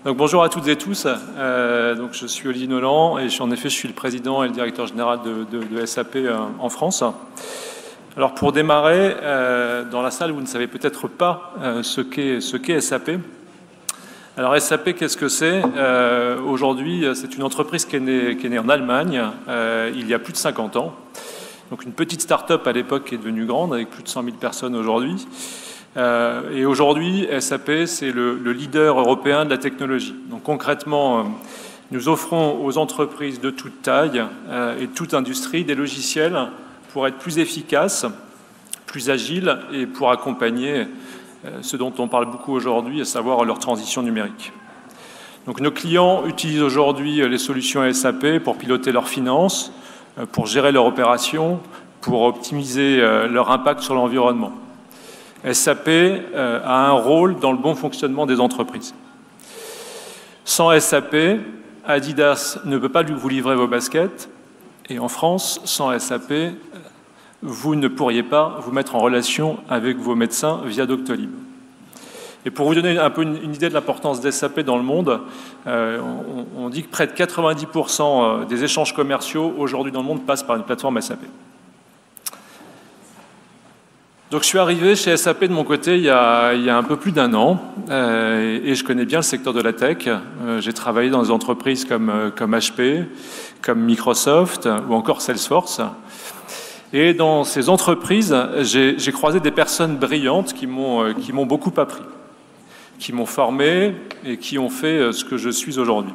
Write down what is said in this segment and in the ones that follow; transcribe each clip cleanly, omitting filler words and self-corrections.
Donc, bonjour à toutes et tous. Donc, je suis Olivier Noland et je suis le président et le directeur général de SAP en France. Alors pour démarrer, dans la salle, vous ne savez peut-être pas ce qu'est SAP. Alors SAP, qu'est-ce que c'est? Aujourd'hui, c'est une entreprise qui est née en Allemagne il y a plus de 50 ans. Donc une petite start-up à l'époque qui est devenue grande avec plus de 100 000 personnes aujourd'hui. Et aujourd'hui, SAP, c'est le leader européen de la technologie. Donc concrètement, nous offrons aux entreprises de toute taille et de toute industrie des logiciels pour être plus efficaces, plus agiles et pour accompagner ce dont on parle beaucoup aujourd'hui, à savoir leur transition numérique. Donc nos clients utilisent aujourd'hui les solutions SAP pour piloter leurs finances, pour gérer leurs opérations, pour optimiser leur impact sur l'environnement. SAP a un rôle dans le bon fonctionnement des entreprises. Sans SAP, Adidas ne peut pas vous livrer vos baskets. Et en France, sans SAP, vous ne pourriez pas vous mettre en relation avec vos médecins via Doctolib. Et pour vous donner un peu une idée de l'importance d'SAP dans le monde, on dit que près de 90% des échanges commerciaux aujourd'hui dans le monde passent par une plateforme SAP. Donc je suis arrivé chez SAP de mon côté il y a un peu plus d'un an et je connais bien le secteur de la tech. J'ai travaillé dans des entreprises comme HP, comme Microsoft ou encore Salesforce. Et dans ces entreprises, j'ai croisé des personnes brillantes qui m'ont beaucoup appris, qui m'ont formé et qui ont fait ce que je suis aujourd'hui.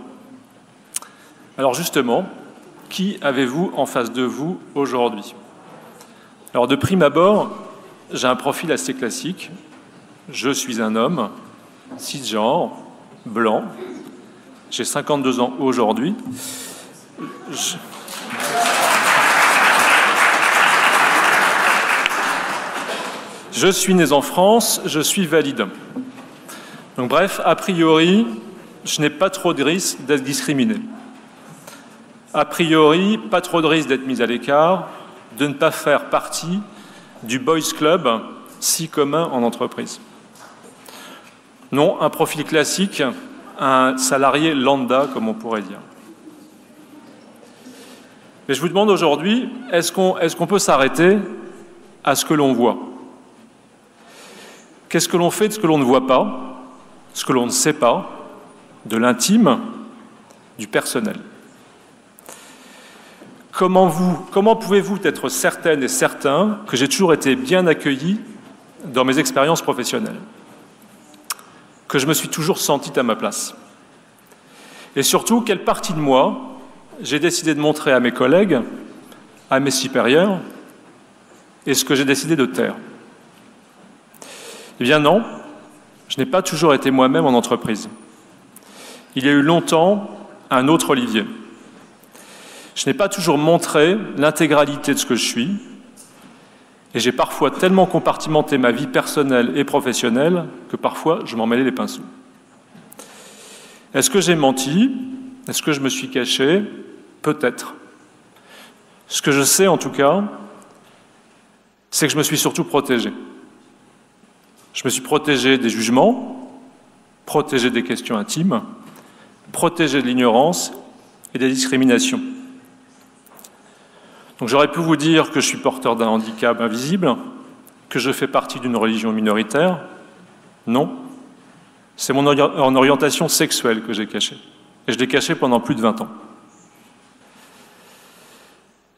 Alors justement, qui avez-vous en face de vous aujourd'hui? Alors de prime abord, j'ai un profil assez classique. Je suis un homme, cisgenre, blanc. J'ai 52 ans aujourd'hui. Je suis né en France, je suis valide. Donc bref, a priori, je n'ai pas trop de risque d'être discriminé. A priori, pas trop de risque d'être mis à l'écart, de ne pas faire partie du boys club si commun en entreprise. Non, un profil classique, un salarié lambda, comme on pourrait dire. Mais je vous demande aujourd'hui, est-ce qu'on peut s'arrêter à ce que l'on voit? Qu'est-ce que l'on fait de ce que l'on ne voit pas, ce que l'on ne sait pas, de l'intime, du personnel? Comment pouvez-vous être certaine et certain que j'ai toujours été bien accueilli dans mes expériences professionnelles? Que je me suis toujours senti à ma place? Et surtout, quelle partie de moi j'ai décidé de montrer à mes collègues, à mes supérieurs, et ce que j'ai décidé de taire? Eh bien non, je n'ai pas toujours été moi-même en entreprise. Il y a eu longtemps un autre Olivier. Je n'ai pas toujours montré l'intégralité de ce que je suis, et j'ai parfois tellement compartimenté ma vie personnelle et professionnelle que parfois je m'en mêlais les pinceaux. Est-ce que j'ai menti? Est-ce que je me suis caché? Peut-être. Ce que je sais en tout cas, c'est que je me suis surtout protégé. Je me suis protégé des jugements, protégé des questions intimes, protégé de l'ignorance et des discriminations. Donc j'aurais pu vous dire que je suis porteur d'un handicap invisible, que je fais partie d'une religion minoritaire. Non, c'est mon orientation sexuelle que j'ai cachée. Et je l'ai cachée pendant plus de 20 ans.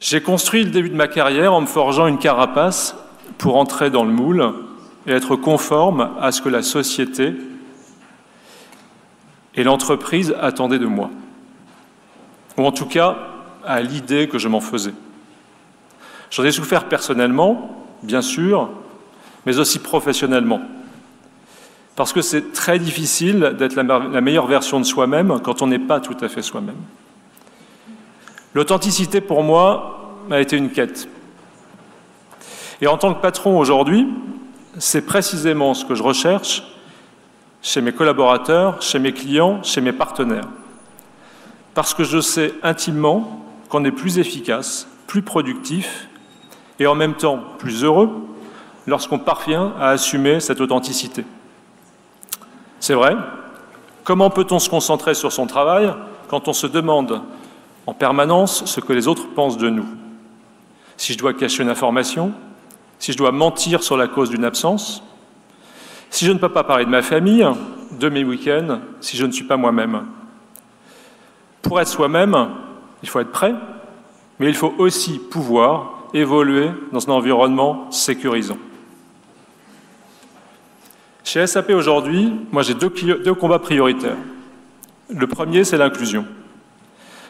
J'ai construit le début de ma carrière en me forgeant une carapace pour entrer dans le moule et être conforme à ce que la société et l'entreprise attendaient de moi. Ou en tout cas, à l'idée que je m'en faisais. J'en ai souffert personnellement, bien sûr, mais aussi professionnellement. Parce que c'est très difficile d'être la meilleure version de soi-même quand on n'est pas tout à fait soi-même. L'authenticité, pour moi, a été une quête. Et en tant que patron aujourd'hui, c'est précisément ce que je recherche chez mes collaborateurs, chez mes clients, chez mes partenaires. Parce que je sais intimement qu'on est plus efficace, plus productif et en même temps plus heureux lorsqu'on parvient à assumer cette authenticité. C'est vrai, Comment peut-on se concentrer sur son travail quand on se demande en permanence ce que les autres pensent de nous? Si je dois cacher une information, si je dois mentir sur la cause d'une absence, si je ne peux pas parler de ma famille, de mes week-ends, si je ne suis pas moi-même. Pour être soi-même, il faut être prêt, mais il faut aussi pouvoir évoluer dans un environnement sécurisant. Chez SAP aujourd'hui, moi j'ai deux combats prioritaires. Le premier, c'est l'inclusion.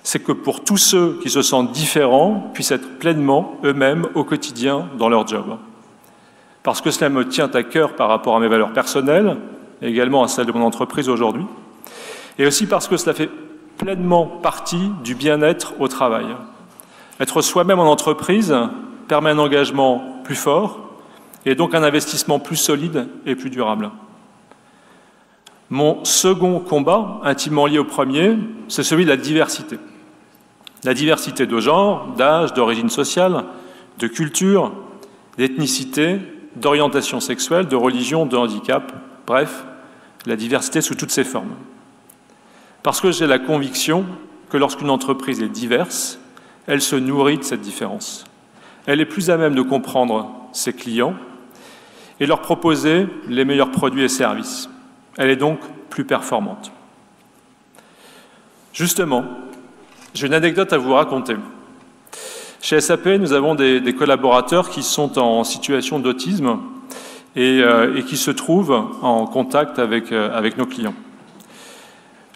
C'est que pour tous ceux qui se sentent différents puissent être pleinement eux-mêmes au quotidien dans leur job. Parce que cela me tient à cœur par rapport à mes valeurs personnelles, et également à celles de mon entreprise aujourd'hui, et aussi parce que cela fait pleinement partie du bien-être au travail. Être soi-même en entreprise permet un engagement plus fort et donc un investissement plus solide et plus durable. Mon second combat, intimement lié au premier, c'est celui de la diversité. La diversité de genre, d'âge, d'origine sociale, de culture, d'ethnicité, d'orientation sexuelle, de religion, de handicap, bref, la diversité sous toutes ses formes. Parce que j'ai la conviction que lorsqu'une entreprise est diverse, elle se nourrit de cette différence. Elle est plus à même de comprendre ses clients et leur proposer les meilleurs produits et services. Elle est donc plus performante. Justement, j'ai une anecdote à vous raconter. Chez SAP, nous avons des collaborateurs qui sont en situation d'autisme et qui se trouvent en contact avec nos clients.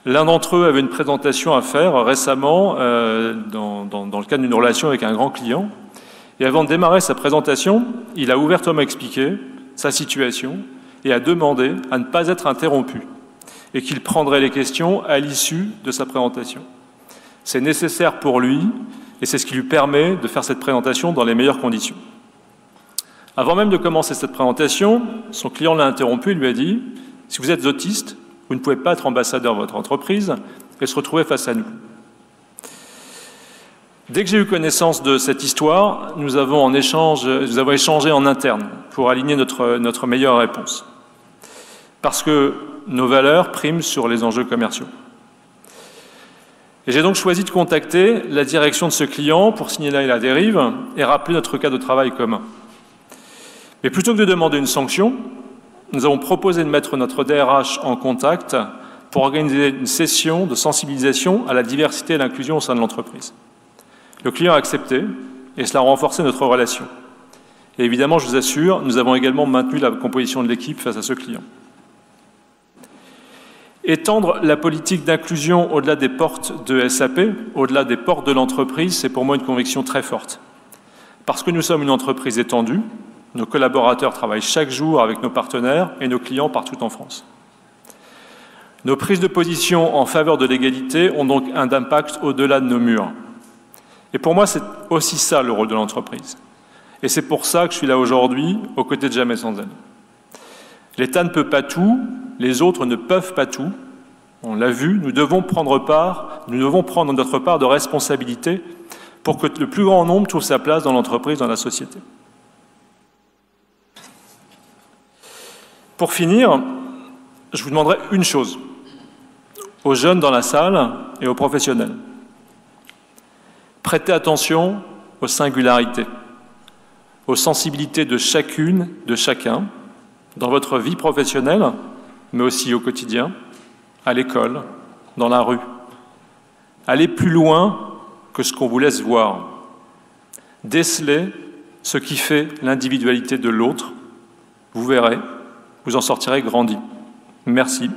L'un d'entre eux avait une présentation à faire récemment dans le cadre d'une relation avec un grand client. Et avant de démarrer sa présentation, il a ouvertement expliqué sa situation et a demandé à ne pas être interrompu et qu'il prendrait les questions à l'issue de sa présentation. C'est nécessaire pour lui et c'est ce qui lui permet de faire cette présentation dans les meilleures conditions. Avant même de commencer cette présentation, son client l'a interrompu et lui a dit « Si vous êtes autiste, vous ne pouvez pas être ambassadeur de votre entreprise et se retrouver face à nous. » Dès que j'ai eu connaissance de cette histoire, nous avons échangé en interne pour aligner notre meilleure réponse. Parce que nos valeurs priment sur les enjeux commerciaux. Et j'ai donc choisi de contacter la direction de ce client pour signaler la dérive et rappeler notre cas de travail commun. Mais plutôt que de demander une sanction, nous avons proposé de mettre notre DRH en contact pour organiser une session de sensibilisation à la diversité et l'inclusion au sein de l'entreprise. Le client a accepté et cela a renforcé notre relation. Et évidemment, je vous assure, nous avons également maintenu la composition de l'équipe face à ce client. Étendre la politique d'inclusion au-delà des portes de SAP, au-delà des portes de l'entreprise, c'est pour moi une conviction très forte. Parce que nous sommes une entreprise étendue, nos collaborateurs travaillent chaque jour avec nos partenaires et nos clients partout en France. Nos prises de position en faveur de l'égalité ont donc un impact au-delà de nos murs. Et pour moi, c'est aussi ça le rôle de l'entreprise. Et c'est pour ça que je suis là aujourd'hui, aux côtés de Jamais sans elle. L'État ne peut pas tout, les autres ne peuvent pas tout. On l'a vu, nous devons prendre notre part de responsabilité pour que le plus grand nombre trouve sa place dans l'entreprise, dans la société. Pour finir, je vous demanderai une chose, aux jeunes dans la salle et aux professionnels. Prêtez attention aux singularités, aux sensibilités de chacune, de chacun, dans votre vie professionnelle, mais aussi au quotidien, à l'école, dans la rue. Allez plus loin que ce qu'on vous laisse voir. Décelez ce qui fait l'individualité de l'autre. Vous verrez, vous en sortirez grandi. Merci.